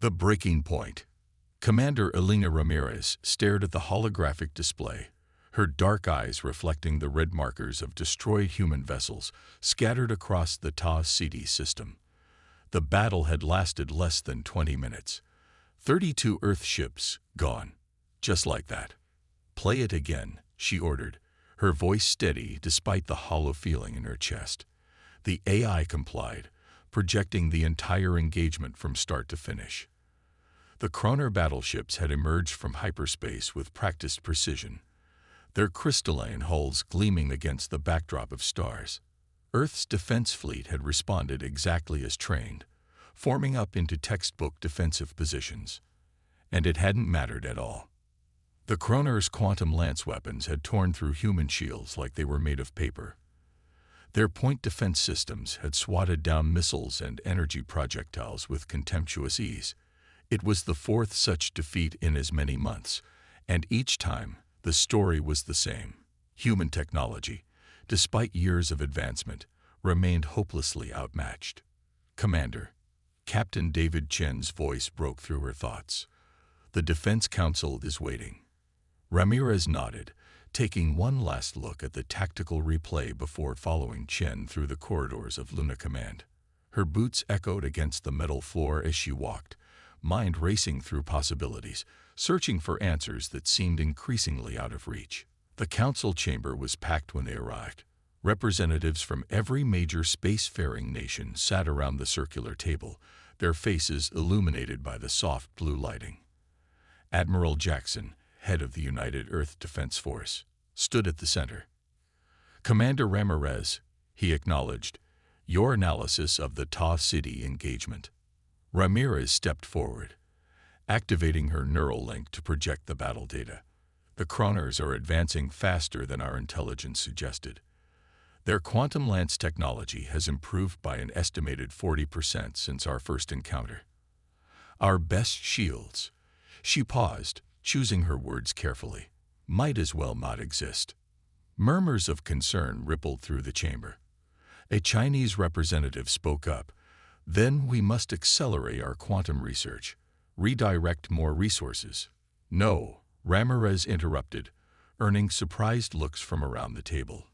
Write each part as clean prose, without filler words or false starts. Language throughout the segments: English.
The breaking point. Commander Elena Ramirez stared at the holographic display, her dark eyes reflecting the red markers of destroyed human vessels scattered across the Ta City system. The battle had lasted less than 20 minutes. 32 Earth ships gone. Just like that. "Play it again," she ordered, her voice steady despite the hollow feeling in her chest. The AI complied, projecting the entire engagement from start to finish. The Kroner battleships had emerged from hyperspace with practiced precision, their crystalline hulls gleaming against the backdrop of stars. Earth's defense fleet had responded exactly as trained, forming up into textbook defensive positions. And it hadn't mattered at all. The Kroner's quantum lance weapons had torn through human shields like they were made of paper. Their point defense systems had swatted down missiles and energy projectiles with contemptuous ease. It was the fourth such defeat in as many months, and each time the story was the same. Human technology, despite years of advancement, remained hopelessly outmatched. "Commander," Captain David Chen's voice broke through her thoughts. "The Defense Council is waiting." Ramirez nodded, taking one last look at the tactical replay before following Chen through the corridors of Luna Command. Her boots echoed against the metal floor as she walked, mind racing through possibilities, searching for answers that seemed increasingly out of reach. The council chamber was packed when they arrived. Representatives from every major spacefaring nation sat around the circular table, their faces illuminated by the soft blue lighting. Admiral Jackson, head of the United Earth Defense Force, stood at the center. "Commander Ramirez," he acknowledged, "your analysis of the Ta City engagement." Ramirez stepped forward, activating her neural link to project the battle data. "The Kroners are advancing faster than our intelligence suggested. Their quantum lance technology has improved by an estimated 40% since our first encounter. Our best shields," she paused, choosing her words carefully, "might as well not exist." Murmurs of concern rippled through the chamber. A Chinese representative spoke up. "Then we must accelerate our quantum research, redirect more resources." "No," Ramirez interrupted, earning surprised looks from around the table.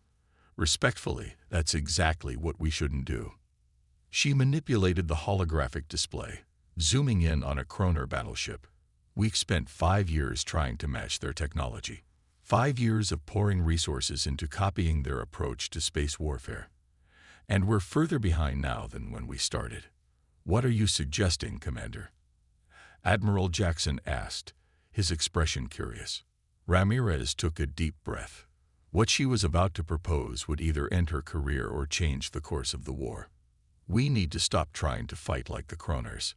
"Respectfully, that's exactly what we shouldn't do." She manipulated the holographic display, zooming in on a Kroner battleship. "We've spent 5 years trying to match their technology. 5 years of pouring resources into copying their approach to space warfare. And we're further behind now than when we started." "What are you suggesting, Commander?" Admiral Jackson asked, his expression curious. Ramirez took a deep breath. What she was about to propose would either end her career or change the course of the war. "We need to stop trying to fight like the Kroners.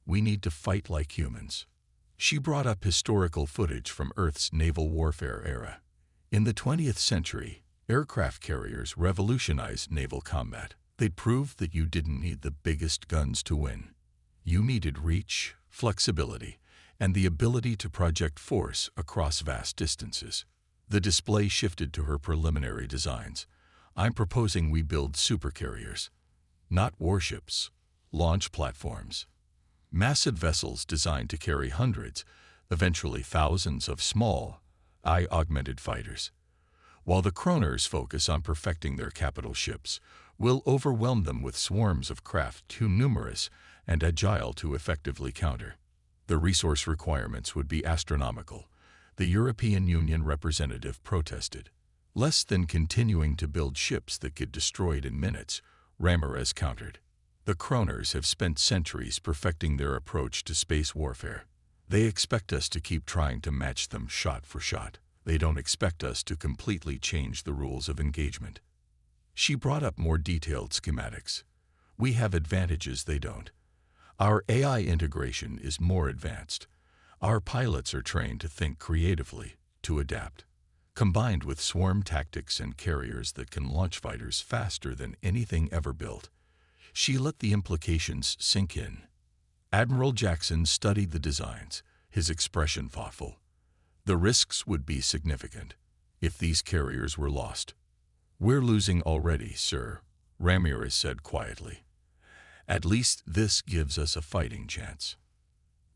We need to fight like humans." She brought up historical footage from Earth's naval warfare era. In the 20th century, aircraft carriers revolutionized naval combat. They'd proved that you didn't need the biggest guns to win. You needed reach, flexibility, and the ability to project force across vast distances. The display shifted to her preliminary designs. "I'm proposing we build supercarriers. Not warships, launch platforms. Massive vessels designed to carry hundreds, eventually thousands of small, AI-augmented fighters. While the Kroners focus on perfecting their capital ships, we'll overwhelm them with swarms of craft too numerous and agile to effectively counter. The resource requirements would be astronomical," the European Union representative protested. "Less than continuing to build ships that get destroyed in minutes," Ramirez countered. "The Kroners have spent centuries perfecting their approach to space warfare. They expect us to keep trying to match them shot for shot. They don't expect us to completely change the rules of engagement." She brought up more detailed schematics. "We have advantages they don't. Our AI integration is more advanced. Our pilots are trained to think creatively, to adapt. Combined with swarm tactics and carriers that can launch fighters faster than anything ever built." She let the implications sink in. Admiral Jackson studied the designs, his expression thoughtful. "The risks would be significant if these carriers were lost." "We're losing already, sir," Ramirez said quietly. "At least this gives us a fighting chance."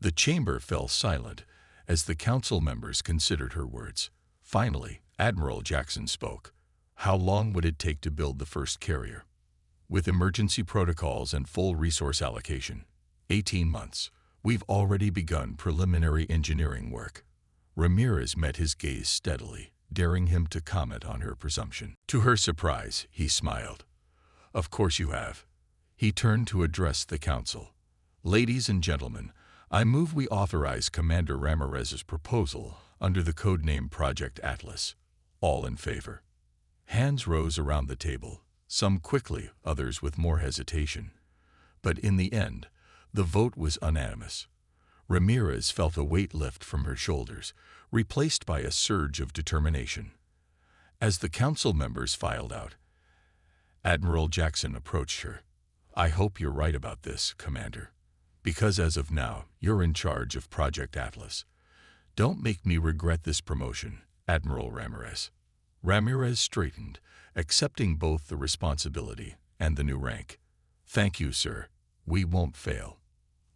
The chamber fell silent as the council members considered her words. Finally, Admiral Jackson spoke. How long would it take to build the first carrier? With emergency protocols and full resource allocation, 18 months. We've already begun preliminary engineering work. Ramirez met his gaze steadily, daring him to comment on her presumption. To her surprise, he smiled. Of course you have. He turned to address the council. Ladies and gentlemen, I move we authorize Commander Ramirez's proposal under the codename Project Atlas. All in favor? Hands rose around the table, some quickly, others with more hesitation. But in the end, the vote was unanimous. Ramirez felt a weight lift from her shoulders, replaced by a surge of determination. As the council members filed out, Admiral Jackson approached her. I hope you're right about this, Commander. Because as of now, you're in charge of Project Atlas. Don't make me regret this promotion, Admiral Ramirez. Ramirez straightened, accepting both the responsibility and the new rank. Thank you, sir. We won't fail.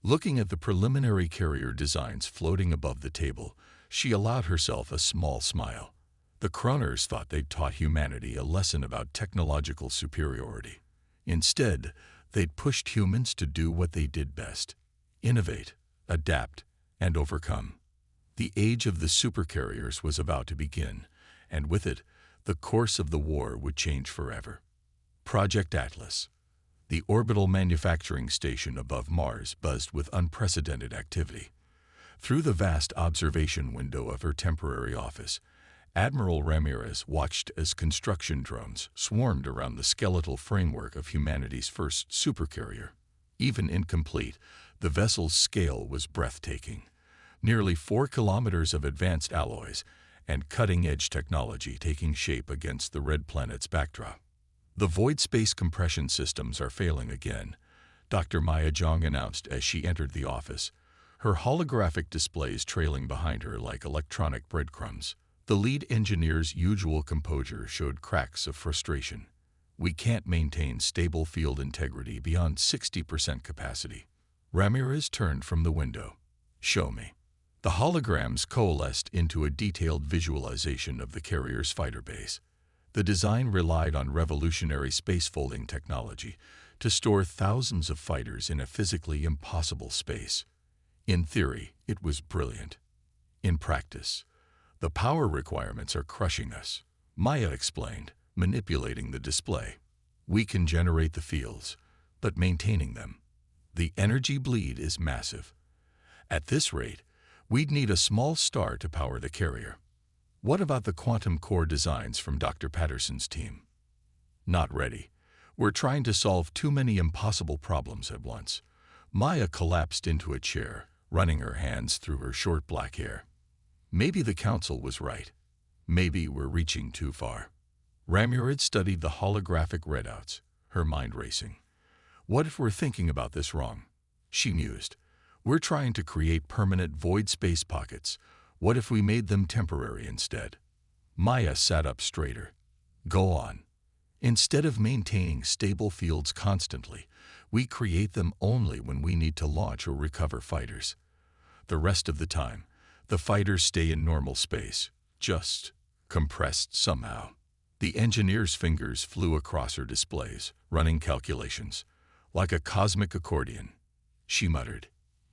Looking at the preliminary carrier designs floating above the table, she allowed herself a small smile. The Kroners thought they'd taught humanity a lesson about technological superiority. Instead, they'd pushed humans to do what they did best: innovate, adapt, and overcome. The age of the supercarriers was about to begin, and with it, the course of the war would change forever. Project Atlas. The orbital manufacturing station above Mars buzzed with unprecedented activity. Through the vast observation window of her temporary office, Admiral Ramirez watched as construction drones swarmed around the skeletal framework of humanity's first supercarrier. Even incomplete, the vessel's scale was breathtaking. Nearly 4 kilometers of advanced alloys and cutting-edge technology taking shape against the red planet's backdrop. The void space compression systems are failing again, Dr. Maya Zhang announced as she entered the office, her holographic displays trailing behind her like electronic breadcrumbs. The lead engineer's usual composure showed cracks of frustration. We can't maintain stable field integrity beyond 60% capacity. Ramirez turned from the window. Show me. The holograms coalesced into a detailed visualization of the carrier's fighter base. The design relied on revolutionary space-folding technology to store thousands of fighters in a physically impossible space. In theory, it was brilliant. In practice, the power requirements are crushing us, Maya explained, manipulating the display. We can generate the fields, but maintaining them. The energy bleed is massive. At this rate, we'd need a small star to power the carrier. What about the quantum core designs from Dr. Patterson's team? Not ready. We're trying to solve too many impossible problems at once. Maya collapsed into a chair, running her hands through her short black hair. Maybe the council was right. Maybe we're reaching too far. Ramirez studied the holographic readouts, her mind racing. What if we're thinking about this wrong? She mused. We're trying to create permanent void space pockets. What if we made them temporary instead? Maya sat up straighter. Go on. Instead of maintaining stable fields constantly, we create them only when we need to launch or recover fighters. The rest of the time, the fighters stay in normal space, just compressed somehow. The engineer's fingers flew across her displays, running calculations. Like a cosmic accordion. She muttered.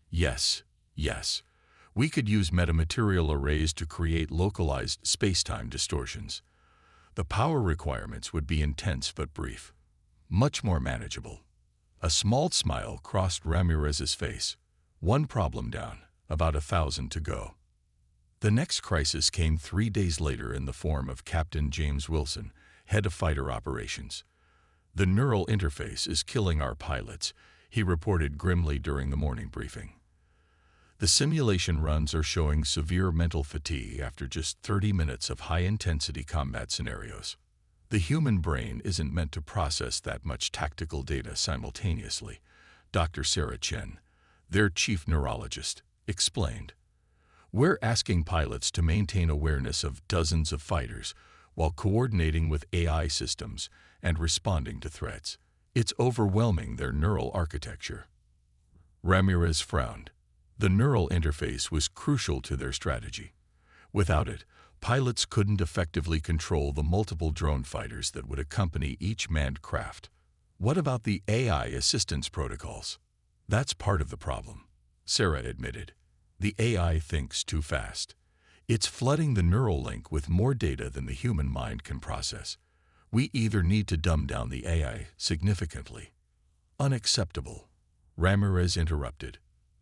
Yes, yes. We could use metamaterial arrays to create localized space-time distortions. The power requirements would be intense but brief. Much more manageable. A small smile crossed Ramirez's face. One problem down, about 1,000 to go. The next crisis came 3 days later in the form of Captain James Wilson, head of fighter operations. The neural interface is killing our pilots, he reported grimly during the morning briefing. The simulation runs are showing severe mental fatigue after just 30 minutes of high-intensity combat scenarios. The human brain isn't meant to process that much tactical data simultaneously, Dr. Sarah Chen, their chief neurologist, explained. We're asking pilots to maintain awareness of dozens of fighters while coordinating with AI systems and responding to threats. It's overwhelming their neural architecture. Ramirez frowned. The neural interface was crucial to their strategy. Without it, pilots couldn't effectively control the multiple drone fighters that would accompany each manned craft. What about the AI assistance protocols? That's part of the problem, Sarah admitted. The AI thinks too fast. It's flooding the neural link with more data than the human mind can process. We either need to dumb down the AI significantly. Unacceptable, Ramirez interrupted.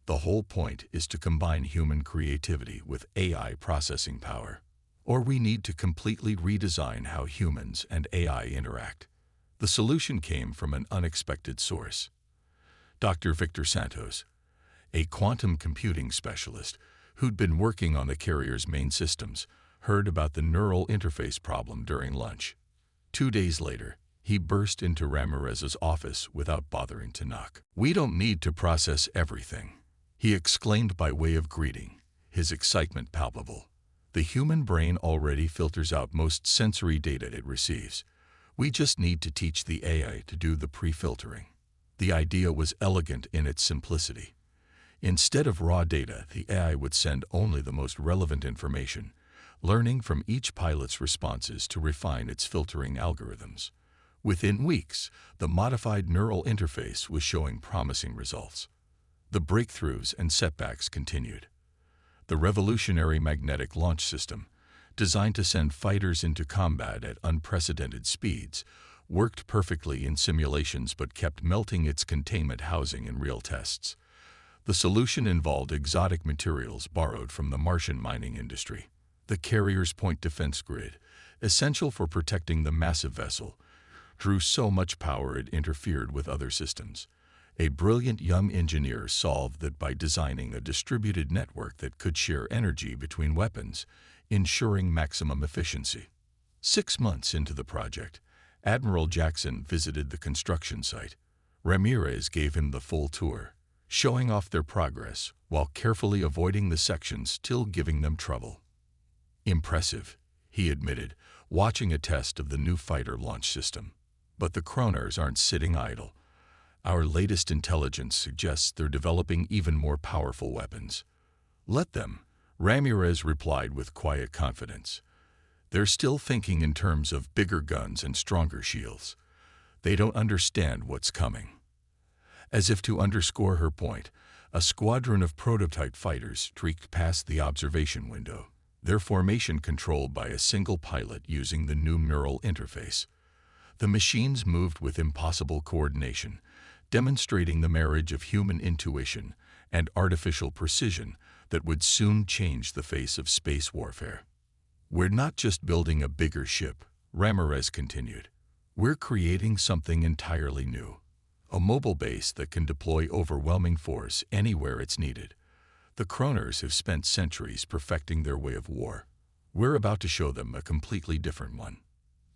The whole point is to combine human creativity with AI processing power. Or we need to completely redesign how humans and AI interact. The solution came from an unexpected source. Dr. Victor Santos, a quantum computing specialist who'd been working on the carrier's main systems, heard about the neural interface problem during lunch. 2 days later, he burst into Ramirez's office without bothering to knock. "We don't need to process everything," he exclaimed by way of greeting, his excitement palpable. "The human brain already filters out most sensory data it receives. We just need to teach the AI to do the pre-filtering." The idea was elegant in its simplicity. Instead of raw data, the AI would send only the most relevant information, learning from each pilot's responses to refine its filtering algorithms. Within weeks, the modified neural interface was showing promising results. The breakthroughs and setbacks continued. The revolutionary magnetic launch system, designed to send fighters into combat at unprecedented speeds, worked perfectly in simulations but kept melting its containment housing in real tests. The solution involved exotic materials borrowed from the Martian mining industry. The carrier's point defense grid, essential for protecting the massive vessel, drew so much power it interfered with other systems. A brilliant young engineer solved that by designing a distributed network that could share energy between weapons, ensuring maximum efficiency. 6 months into the project, Admiral Jackson visited the construction site. Ramirez gave him the full tour, showing off their progress while carefully avoiding the sections still giving them trouble. "Impressive," he admitted, watching a test of the new fighter launch system. "But the Kroners aren't sitting idle. Our latest intelligence suggests they're developing even more powerful weapons." "Let them," Ramirez replied with quiet confidence. "They're still thinking in terms of bigger guns and stronger shields. They don't understand what's coming." As if to underscore her point, a squadron of prototype fighters streaked past the observation window, their formation controlled by a single pilot using the new neural interface. The machines moved with impossible coordination, demonstrating the marriage of human intuition and artificial precision that would soon change the face of space warfare. "We're not just building a bigger ship," Ramirez continued. "We're creating something entirely new. A mobile base that can deploy overwhelming force anywhere it's needed. The Kroners have spent centuries perfecting their way of war. We're about to show them a completely different one."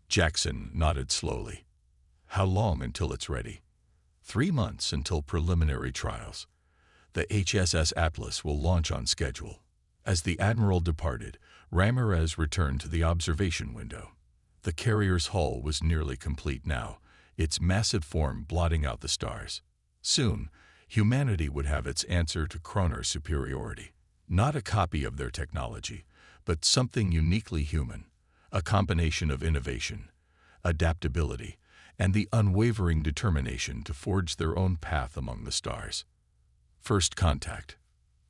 Jackson nodded slowly. "How long until it's ready?" 3 months until preliminary trials. The HSS Atlas will launch on schedule. As the Admiral departed, Ramirez returned to the observation window. The carrier's hull was nearly complete now, its massive form blotting out the stars. Soon, humanity would have its answer to Kroner superiority. Not a copy of their technology, but something uniquely human, a combination of innovation, adaptability, and the unwavering determination to forge their own path among the stars. First contact.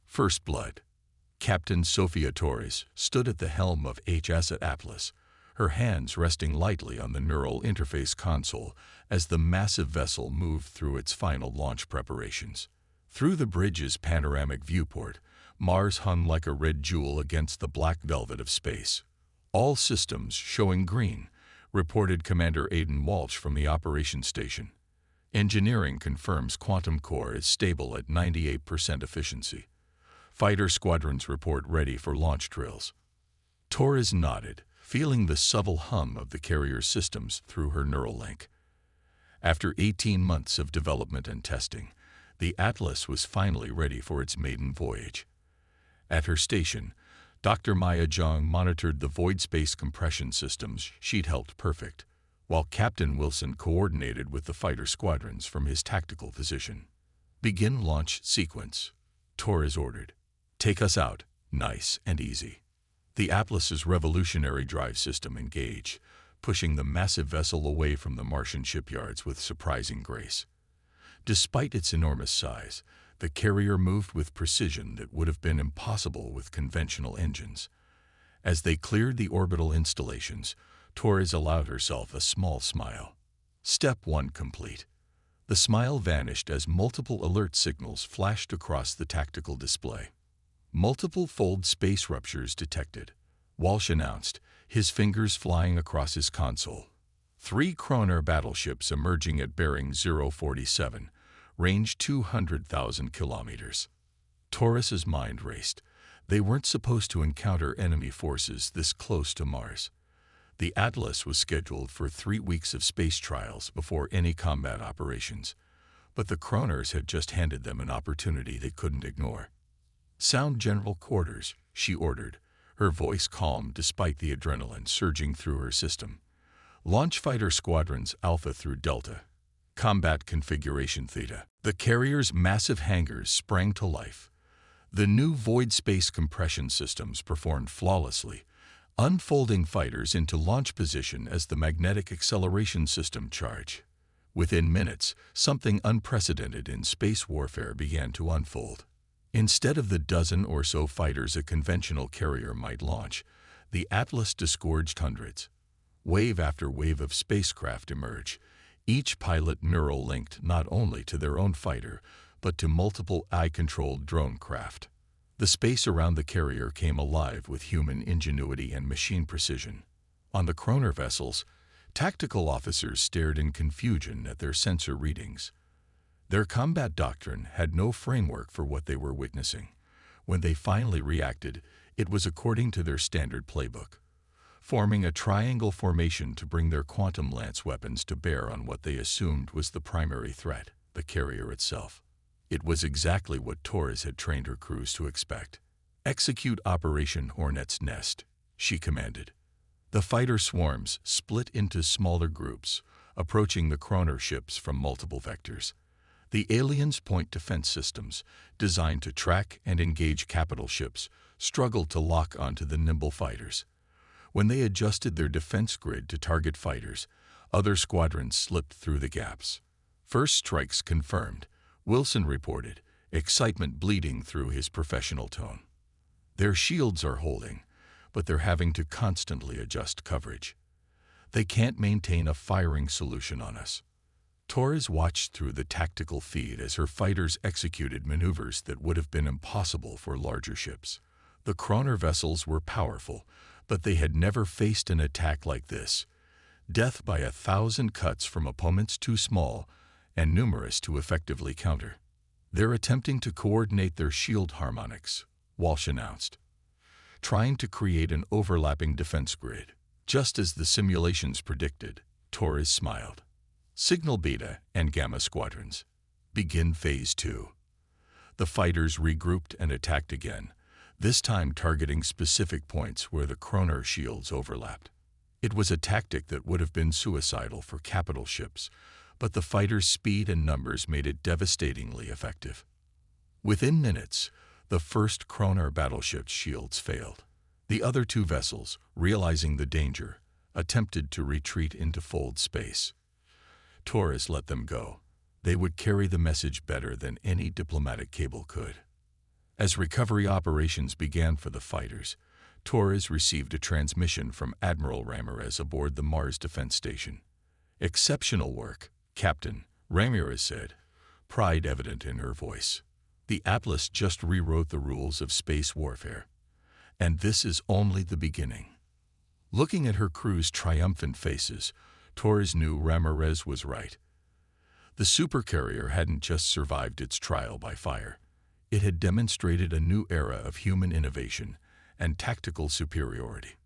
First blood. Captain Sofia Torres stood at the helm of HSS Atlas, her hands resting lightly on the neural interface console as the massive vessel moved through its final launch preparations. Through the bridge's panoramic viewport, Mars hung like a red jewel against the black velvet of space. "All systems showing green," reported Commander Aidan Walsh from the operations station. "Engineering confirms quantum core is stable at 98% efficiency. Fighter squadrons report ready for launch drills." Torres nodded, feeling the subtle hum of the carrier's systems through her neural link. After 18 months of development and testing, the Atlas was finally ready for its maiden voyage. At her station, Dr. Maya Zhang monitored the void space compression systems she'd helped perfect, while Captain Wilson coordinated with the fighter squadrons from his tactical position. "Begin launch sequence." Torres ordered. "Take us out, nice and easy." The Atlas's revolutionary drive system engaged, pushing the massive vessel away from the Martian shipyards with surprising grace. Despite its enormous size, the carrier moved with precision that would have been impossible with conventional engines. As they cleared the orbital installations, Torres allowed herself a small smile. Step 1 complete. The smile vanished as multiple alert signals flashed across the tactical display. Multiple fold space ruptures detected, Walsh announced, his fingers flying across his console. 3 Kroner battleships emerging at bearing 047, range 200,000 kilometers. Torres's mind raced. They weren't supposed to encounter enemy forces this close to Mars. The Atlas was scheduled for 3 weeks of space trials before any combat operations, but the Kroners had just handed them an opportunity they couldn't ignore. "Sound general quarters," she ordered, her voice calm despite the adrenaline surging through her system. "Launch fighter squadrons Alpha through Delta. Combat configuration Theta." The carrier's massive hangars sprang to life. The new void space compression systems performed flawlessly, unfolding fighters into launch position as the magnetic acceleration system charged. Within minutes, something unprecedented in space warfare began to unfold. Instead of the dozen or so fighters a conventional carrier might launch, the Atlas disgorged hundreds. Wave after wave of spacecraft emerged, each pilot neural-linked not only to their own fighter, but to multiple eye-controlled drone craft. The space around the carrier came alive with human ingenuity and machine precision. On the Kroner vessels, tactical officers stared in confusion at their sensor readings. Their combat doctrine had no framework for what they were witnessing. When they finally reacted, it was according to their standard playbook, forming a triangle formation to bring their quantum lance weapons to bear on what they assumed was the primary threat, the carrier itself. It was exactly what Torres had trained her crews to expect. "Execute Operation Hornet's Nest," she commanded. The fighter swarms split into smaller groups, approaching the Kroner ships from multiple vectors. The aliens' point defense systems, designed to track and engage capital ships, struggled to lock onto the nimble fighters. When they adjusted their defense grid to target fighters, other squadrons slipped through the gaps. "First strikes confirmed," Wilson reported, excitement bleeding through his professional tone. "Their shields are holding, but they're having to constantly adjust coverage. They can't maintain a firing solution on us." Torres watched through the tactical feed as her fighters executed maneuvers that would have been impossible for larger ships. The Kroner vessels were powerful, but they had never faced an attack like this. Death by 1,000 cuts from opponents too small and numerous to effectively counter. "They're attempting to coordinate their shield harmonics," Walsh announced, trying to create an overlapping defense grid. Just as the simulations predicted, Torres smiled. "Signal Beta and Gamma squadrons. Begin Phase 2. The fighters regrouped and attacked again, this time targeting specific points where the Kroner shields overlapped. It was a tactic that would have been suicidal for capital ships, but the fighters' speed and numbers made it devastatingly effective. Within minutes, the first Kroner battleship's shields failed. The other 2 vessels, realizing the danger, attempted to retreat into fold space. Torres let them go. They would carry the message better than any diplomatic cable could. As recovery operations began for the fighters, Torres received a transmission from Admiral Ramirez aboard the Mars Defense Station. "Exceptional work, Captain," Ramirez said, pride evident in her voice. "The Atlas just rewrote the rules of space warfare. And this is only the beginning." Looking at her crew's triumphant faces, Torres knew Ramirez was right. The supercarrier hadn't just survived its trial by fire. It had demonstrated a new era of human innovation and tactical superiority.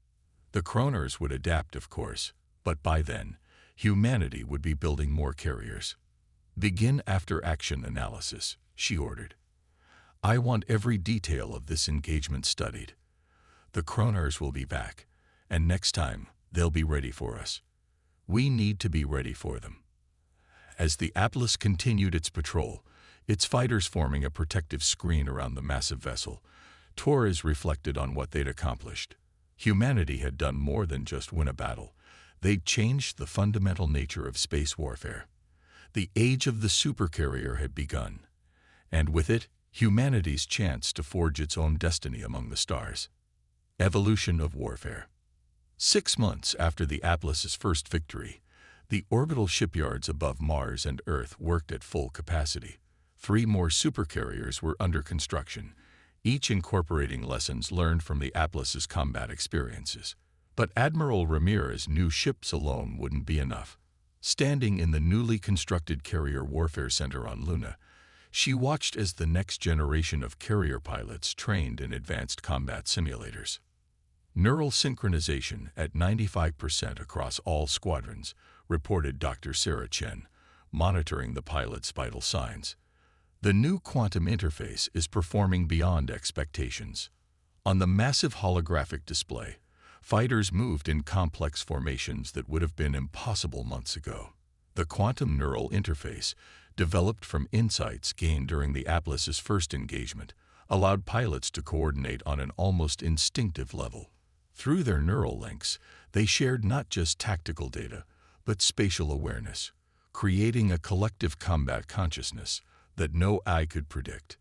The Kroners would adapt, of course, but by then, humanity would be building more carriers. "Begin after-action analysis," she ordered. "I want every detail of this engagement studied. The Kroners will be back, and next time, they'll be ready for us. We need to be ready for them." As the Atlas continued its patrol, its fighters forming a protective screen around the massive vessel. Torres reflected on what they'd accomplished. Humanity had done more than just win a battle. They'd changed the fundamental nature of space warfare. The age of the supercarrier had begun, and with it, humanity's chance to forge its own destiny among the stars. Evolution of warfare. 6 months after the Atlas's first victory, the orbital shipyards above Mars and Earth worked at full capacity. 3 more supercarriers were under construction, each incorporating lessons learned from the Atlas's combat experiences. But Admiral Ramirez knew ships alone wouldn't be enough. Standing in the newly constructed Carrier Warfare Center on Luna, she watched as the next generation of carrier pilots trained in advanced combat simulators. Neural synchronization at 95% across all squadrons, reported Dr. Sarah Chen, monitoring the pilots' vital signs. The new quantum interface is performing beyond expectations. On the massive holographic display, fighters moved in complex formations that would have been impossible months ago. The quantum neural interface, developed from insights gained during the Atlas's first engagement, allowed pilots to coordinate on an almost instinctive level. Through their neural links, they shared not just tactical data, but spatial awareness, creating a collective combat consciousness that no eye could predict.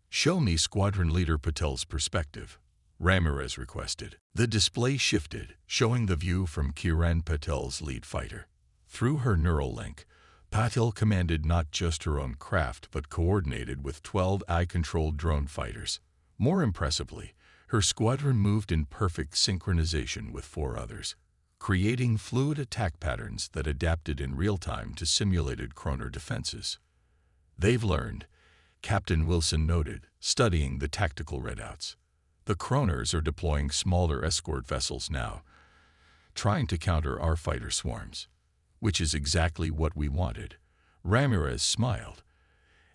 "Show me Squadron Leader Patel's perspective," Ramirez requested. The display shifted, showing the view from Kiran Patel's lead fighter. Through her neural link, Patel commanded not just her own craft but coordinated with 12 eye-controlled drone fighters. More impressively, her squadron moved in perfect synchronization with 4 others, creating fluid attack patterns that adapted in real time to simulated Kroner defenses. "They've learned," Captain Wilson noted, studying the tactical readouts. "The Kroners are deploying smaller escort vessels now, trying to counter our fighter swarms, which is exactly what we wanted." Ramirez smiled.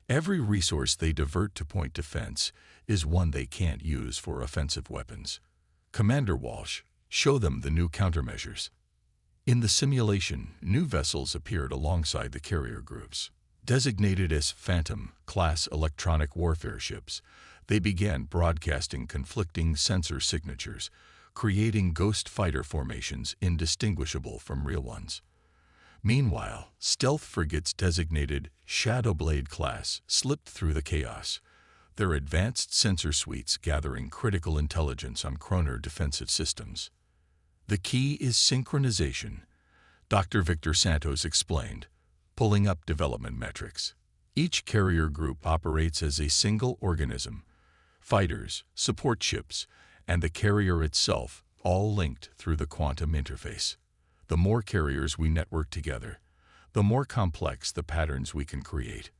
"Every resource they divert to point defense is one they can't use for offensive weapons. Commander Walsh, show them the new countermeasures." In the simulation, new vessels appeared alongside the carrier groups. Designated as Phantom-class electronic warfare ships, they began broadcasting conflicting sensor signatures, creating ghost fighter formations indistinguishable from real ones. Meanwhile, stealth frigates designated Shadowblade class slipped through the chaos, their advanced sensor suites gathering critical intelligence on Kroner defensive systems. "The key is synchronization," Dr. Victor Santos explained, pulling up development metrics. Each carrier group operates as a single organism, fighters, support ships, and the carrier itself, all linked through the quantum interface. The more carriers we network together, the more complex the patterns we can create.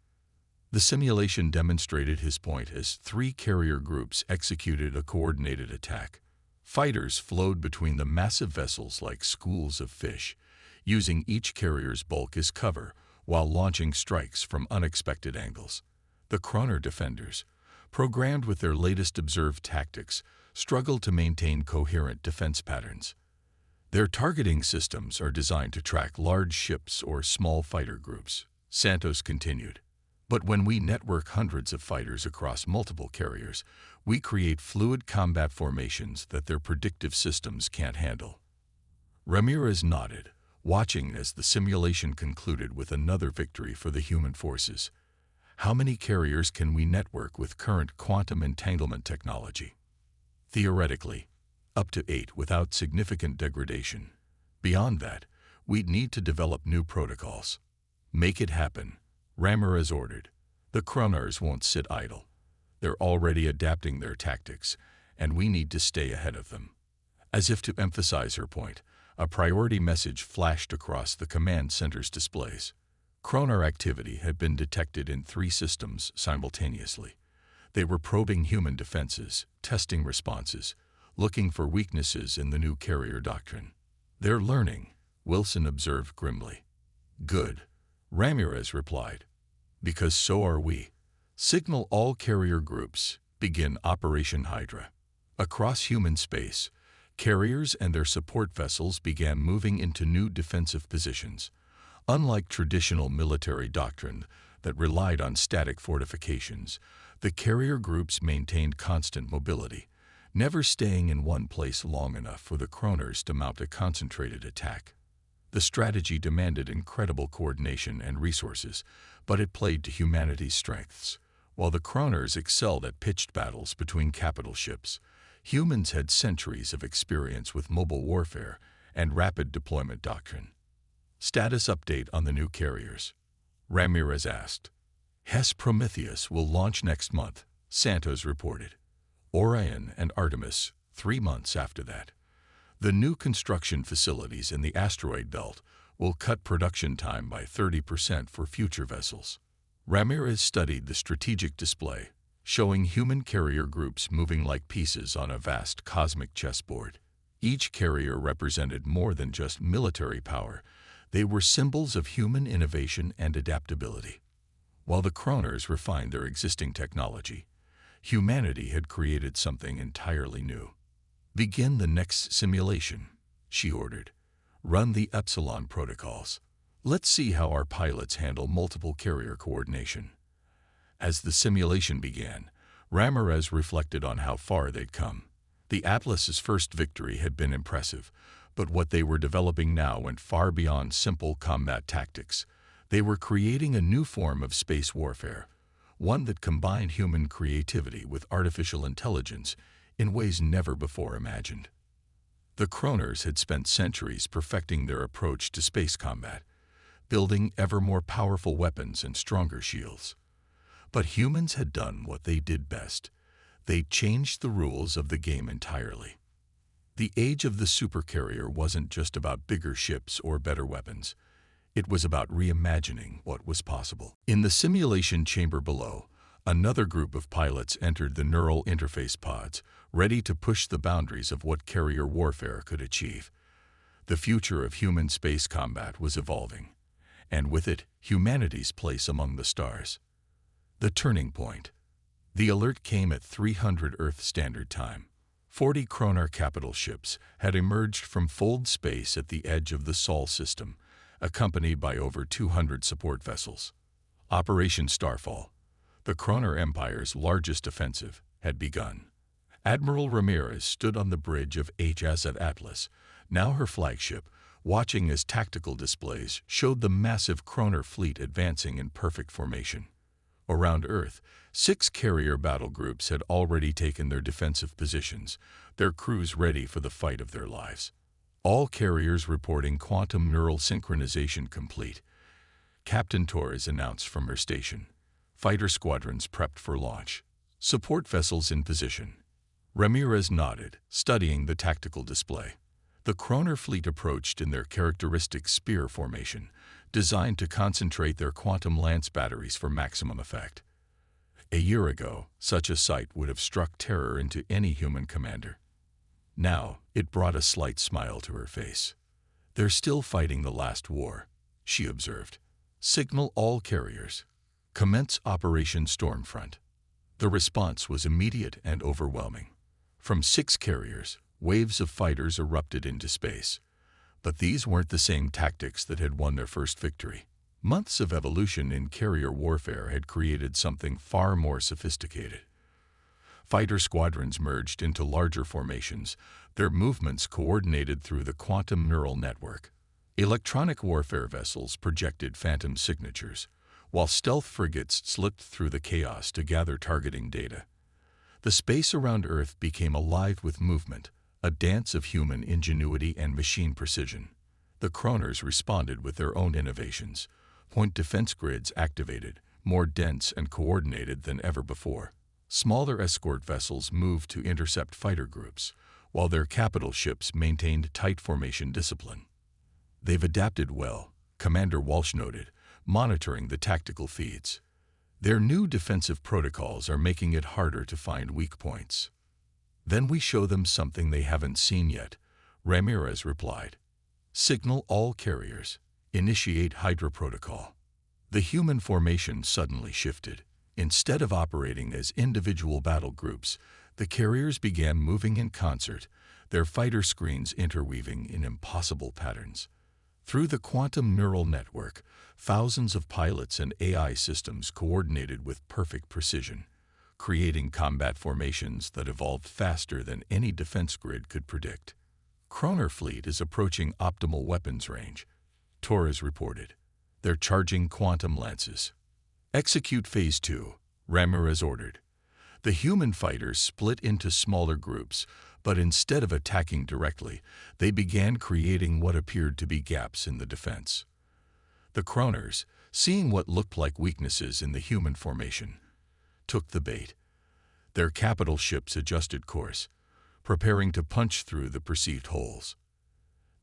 The simulation demonstrated his point as 3 carrier groups executed a coordinated attack. Fighters flowed between the massive vessels like schools of fish, using each carrier's bulk as cover while launching strikes from unexpected angles. The Kroner defenders, programmed with their latest observed tactics, struggled to maintain coherent defense patterns. Their targeting systems are designed to track large ships or small fighter groups, Santos continued. But when we network hundreds of fighters across multiple carriers, we create fluid combat formations that their predictive systems can't handle. Ramirez nodded, watching as the simulation concluded with another victory for the human forces. How many carriers can we network with current quantum entanglement technology? Theoretically, up to 8 without significant degradation. Beyond that, we'd need to develop new protocols. "Make it happen," Ramirez ordered. "The Kroners won't sit idle. They're already adapting their tactics, and we need to stay ahead of them." As if to emphasize her point, a priority message flashed across the command center's displays. Kroner activity had been detected in 3 systems simultaneously. They were probing human defenses, testing responses, looking for weaknesses in the new carrier doctrine. "They're learning," Wilson observed grimly. "Good," Ramirez replied. "Because so are we. Signal all carrier groups. Begin Operation Hydra." Across human space, carriers and their support vessels began moving into new defensive positions. Unlike traditional military doctrine, that relied on static fortifications, the carrier groups maintained constant mobility, never staying in one place long enough for the Kroners to mount a concentrated attack. The strategy demanded incredible coordination and resources, but it played to humanity's strengths. While the Kroners excelled at pitched battles between capital ships, humans had centuries of experience with mobile warfare and rapid deployment doctrine. Status update on the new carriers. Ramirez asked. HES Prometheus will launch next month, Santos reported. Orion and Artemis 3 months after that. The new construction facilities in the asteroid belt will cut production time by 30% for future vessels. Ramirez studied the strategic display, showing human carrier groups moving like pieces on a vast cosmic chessboard. Each carrier represented more than just military power. They were symbols of human innovation and adaptability. While the Kroners refined their existing technology, humanity had created something entirely new. Begin the next simulation, she ordered. Run the Epsilon protocols. Let's see how our pilots handle multiple carrier coordination. As the simulation began, Ramirez reflected on how far they'd come. The Atlas's first victory had been impressive, but what they were developing now went far beyond simple combat tactics. They were creating a new form of space warfare, one that combined human creativity with artificial intelligence in ways never before imagined. The Kroners had spent centuries perfecting their approach to space combat, building ever more powerful weapons and stronger shields. But humans had done what they did best. They changed the rules of the game entirely. The age of the supercarrier wasn't just about bigger ships or better weapons. It was about reimagining what was possible. In the simulation chamber below, another group of pilots entered the neural interface pods, ready to push the boundaries of what carrier warfare could achieve. The future of human space combat was evolving, and with it, humanity's place among the stars. The turning point. The alert came at 300 Earth Standard Time. 40 Kroner capital ships had emerged from fold space at the edge of the Sol system, accompanied by over 200 support vessels. Operation Starfall, the Kroner Empire's largest offensive, had begun. Admiral Ramirez stood on the bridge of HSF Atlas, now her flagship, watching as tactical displays showed the massive Kroner fleet advancing in perfect formation. Around Earth, 6 carrier battle groups had already taken their defensive positions, their crews ready for the fight of their lives. All carriers reporting quantum neural synchronization complete. Captain Torres announced from her station. Fighter squadrons prepped for launch. Support vessels in position. Ramirez nodded, studying the tactical display. The Kroner fleet approached in their characteristic spear formation, designed to concentrate their quantum lance batteries for maximum effect. A year ago, such a sight would have struck terror into any human commander. Now, it brought a slight smile to her face. They're still fighting the last war, she observed. Signal all carriers. Commence Operation Stormfront. The response was immediate and overwhelming. From 6 carriers, waves of fighters erupted into space. But these weren't the same tactics that had won their first victory. Months of evolution in carrier warfare had created something far more sophisticated. Fighter squadrons merged into larger formations, their movements coordinated through the quantum neural network. Electronic warfare vessels projected phantom signatures, while stealth frigates slipped through the chaos to gather targeting data. The space around Earth became alive with movement, a dance of human ingenuity and machine precision. The Kroners responded with their own innovations. Point defense grids activated, more dense and coordinated than ever before. Smaller escort vessels moved to intercept fighter groups, while their capital ships maintained tight formation discipline. They've adapted well, Commander Walsh noted, monitoring the tactical feeds. Their new defensive protocols are making it harder to find weak points. Then we show them something they haven't seen yet, Ramirez replied. Signal all carriers. Initiate Hydra protocol. The human formation suddenly shifted. Instead of operating as individual battle groups, the carriers began moving in concert, their fighter screens interweaving in impossible patterns. Through the quantum neural network, thousands of pilots and AI systems coordinated with perfect precision, creating combat formations that evolved faster than any defense grid could predict. Kroner fleet is approaching optimal weapons range, Torres reported. They're charging quantum lances. Execute Phase 2, Ramirez ordered. The human fighters split into smaller groups, but instead of attacking directly, they began creating what appeared to be gaps in the defense. The Kroners, seeing what looked like weaknesses in the human formation, took the bait. Their capital ships adjusted course, preparing to punch through the perceived holes.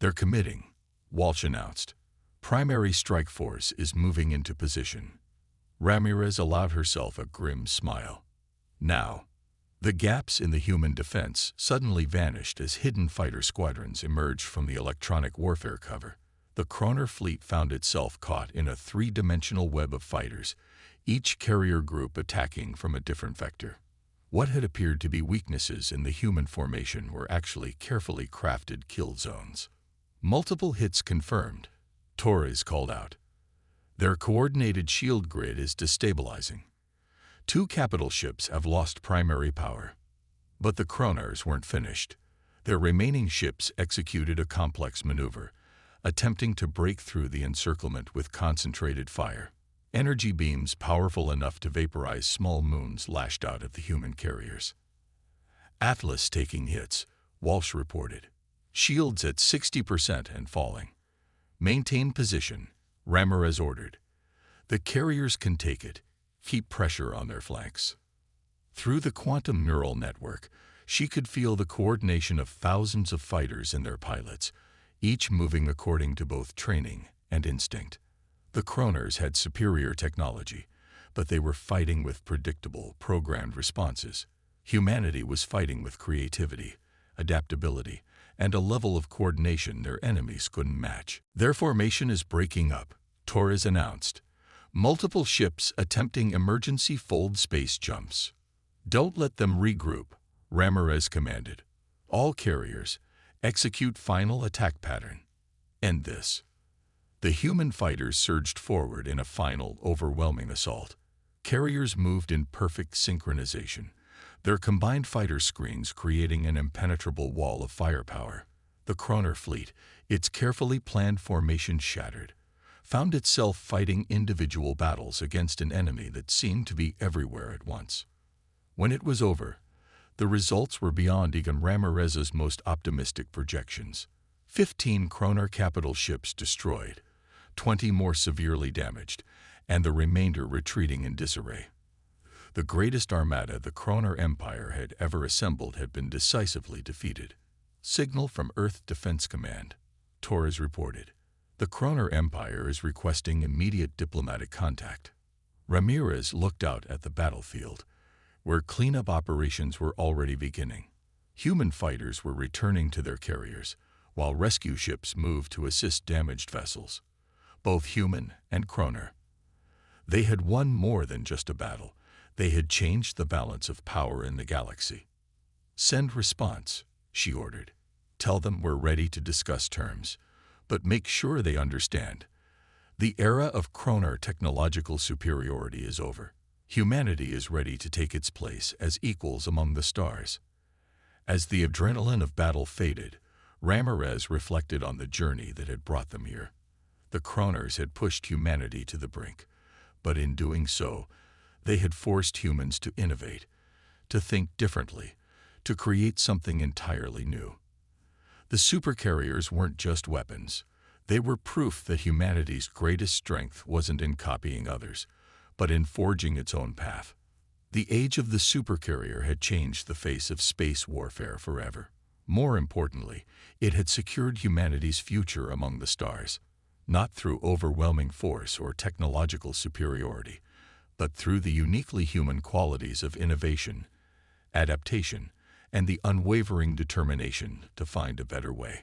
They're committing, Walsh announced. Primary strike force is moving into position. Ramirez allowed herself a grim smile. Now, the gaps in the human defense suddenly vanished as hidden fighter squadrons emerged from the electronic warfare cover. The Kroner fleet found itself caught in a three-dimensional web of fighters, each carrier group attacking from a different vector. What had appeared to be weaknesses in the human formation were actually carefully crafted kill zones. Multiple hits confirmed, Torres called out. Their coordinated shield grid is destabilizing. 2 capital ships have lost primary power. But the Kroners weren't finished. Their remaining ships executed a complex maneuver, attempting to break through the encirclement with concentrated fire. Energy beams powerful enough to vaporize small moons lashed out at the human carriers. Atlas taking hits, Walsh reported. Shields at 60% and falling. Maintain position, Ramirez ordered. The carriers can take it. Keep pressure on their flanks. Through the quantum neural network, she could feel the coordination of thousands of fighters and their pilots, each moving according to both training and instinct. The Kroners had superior technology, but they were fighting with predictable, programmed responses. Humanity was fighting with creativity, adaptability, and a level of coordination their enemies couldn't match. Their formation is breaking up, Torres announced. Multiple ships attempting emergency fold space jumps. Don't let them regroup, Ramirez commanded. All carriers, execute final attack pattern. End this. The human fighters surged forward in a final, overwhelming assault. Carriers moved in perfect synchronization, their combined fighter screens creating an impenetrable wall of firepower. The Kroner fleet, its carefully planned formation shattered, found itself fighting individual battles against an enemy that seemed to be everywhere at once. When it was over, the results were beyond even Ramirez's most optimistic projections. 15 Kroner capital ships destroyed, 20 more severely damaged, and the remainder retreating in disarray. The greatest armada the Kroner Empire had ever assembled had been decisively defeated. Signal from Earth Defense Command, Torres reported. The Kroner Empire is requesting immediate diplomatic contact. Ramirez looked out at the battlefield, where cleanup operations were already beginning. Human fighters were returning to their carriers, while rescue ships moved to assist damaged vessels, both human and Kroner. They had won more than just a battle. They had changed the balance of power in the galaxy. Send response, she ordered. Tell them we're ready to discuss terms, but make sure they understand. The era of Kroner technological superiority is over. Humanity is ready to take its place as equals among the stars. As the adrenaline of battle faded, Ramirez reflected on the journey that had brought them here. The Kroners had pushed humanity to the brink, but in doing so, they had forced humans to innovate, to think differently, to create something entirely new. The Supercarriers weren't just weapons. They were proof that humanity's greatest strength wasn't in copying others, but in forging its own path. The age of the Supercarrier had changed the face of space warfare forever. More importantly, it had secured humanity's future among the stars, not through overwhelming force or technological superiority, but through the uniquely human qualities of innovation, adaptation, and the unwavering determination to find a better way.